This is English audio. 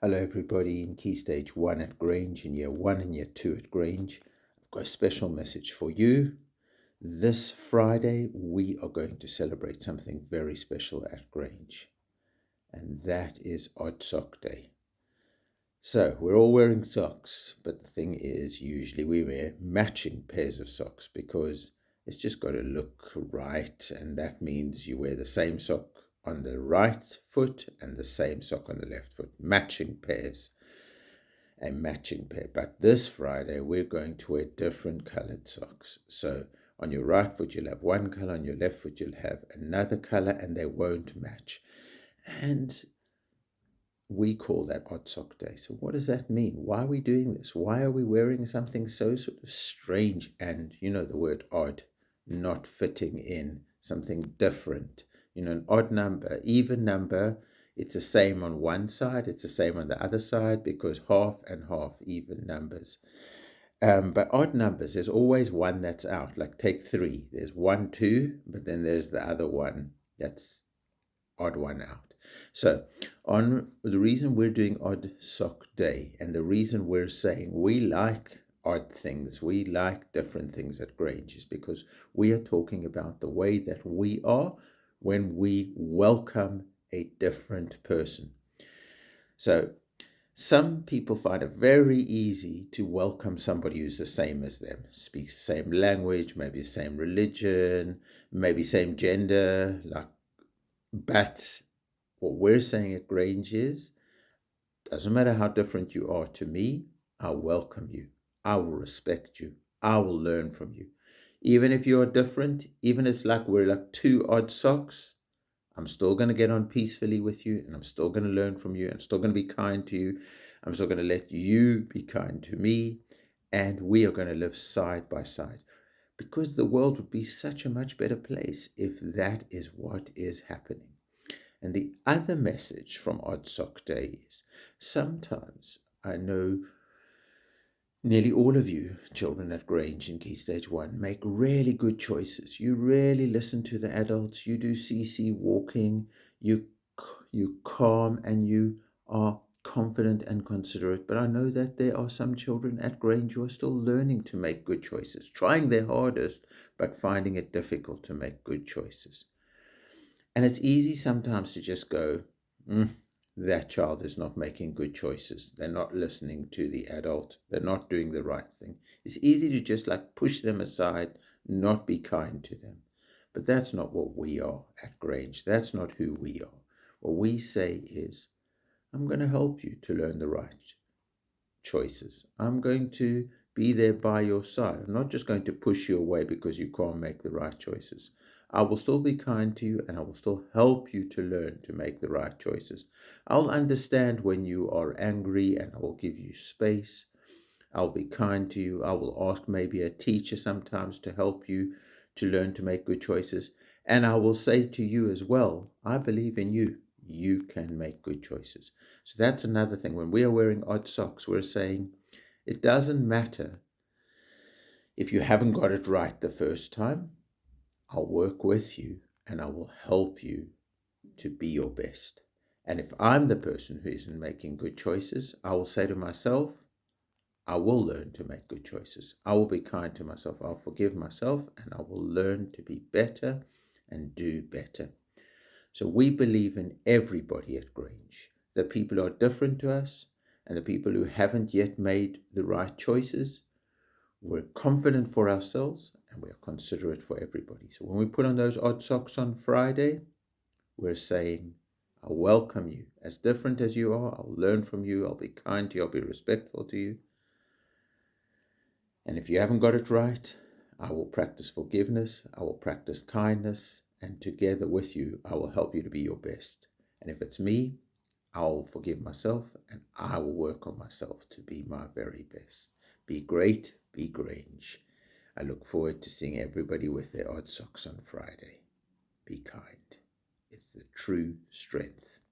Hello, everybody in Key Stage 1 at Grange, in Year 1 and Year 2 at Grange. I've got a special message for you. This Friday, we are going to celebrate something very special at Grange, and that is Odd Sock Day. So, we're all wearing socks, but the thing is, usually we wear matching pairs of socks because it's just got to look right, and that means you wear the same sock on the right foot and the same sock on the left foot, matching pairs. A matching pair. But this Friday, we're going to wear different colored socks. So on your right foot, you'll have one color, on your left foot, you'll have another color, and they won't match. And we call that Odd Sock Day. So what does that mean? Why are we doing this? Why are we wearing something so sort of strange and, the word odd, not fitting in, something different? An odd number, even number, it's the same on one side, it's the same on the other side because half and half, even numbers. But odd numbers, there's always one that's out. Like take 3, there's 1, 2, but then there's the other one that's odd one out. So on the reason we're doing Odd Sock Day, and the reason we're saying we like odd things, we like different things at Grange, is because we are talking about the way that we are when we welcome a different person. So some people find it very easy to welcome somebody who's the same as them, speaks the same language, maybe the same religion, maybe same gender, but what we're saying at Grange is, doesn't matter how different you are to me, I'll welcome you. I will respect you. I will learn from you. Even if you're different, even if it's like we're like two odd socks, I'm still going to get on peacefully with you, and I'm still going to learn from you. I'm still going to be kind to you. I'm still going to let you be kind to me, and we are going to live side by side, because the world would be such a much better place if that is what is happening. And the other message from Odd Sock Day is, sometimes I know nearly all of you children at Grange in Key Stage 1 make really good choices. You really listen to the adults. You do CC walking. You calm and you are confident and considerate. But I know that there are some children at Grange who are still learning to make good choices, trying their hardest, but finding it difficult to make good choices. And it's easy sometimes to just go, that child is not making good choices. They're not listening to the adult. They're not doing the right thing. It's easy to just push them aside, not be kind to them. But that's not what we are at Grange. That's not who we are. What we say is, I'm going to help you to learn the right choices. I'm going to be there by your side. I'm not just going to push you away because you can't make the right choices. I will still be kind to you, and I will still help you to learn to make the right choices. I'll understand when you are angry, and I will give you space. I'll be kind to you. I will ask maybe a teacher sometimes to help you to learn to make good choices. And I will say to you as well, I believe in you. You can make good choices. So that's another thing. When we are wearing odd socks, we're saying it doesn't matter if you haven't got it right the first time. I'll work with you and I will help you to be your best. And if I'm the person who isn't making good choices, I will say to myself, I will learn to make good choices. I will be kind to myself. I'll forgive myself, and I will learn to be better and do better. So we believe in everybody at Grange. The people who are different to us and the people who haven't yet made the right choices. We're confident for ourselves and we're considerate for everybody. So when we put on those odd socks on Friday, we're saying, I welcome you. As different as you are, I'll learn from you. I'll be kind to you. I'll be respectful to you. And if you haven't got it right, I will practice forgiveness, I will practice kindness, and together with you, I will help you to be your best. And if it's me, I'll forgive myself and I will work on myself to be my very best. Be great, be Grange. I look forward to seeing everybody with their odd socks on Friday. Be kind. It's the true strength.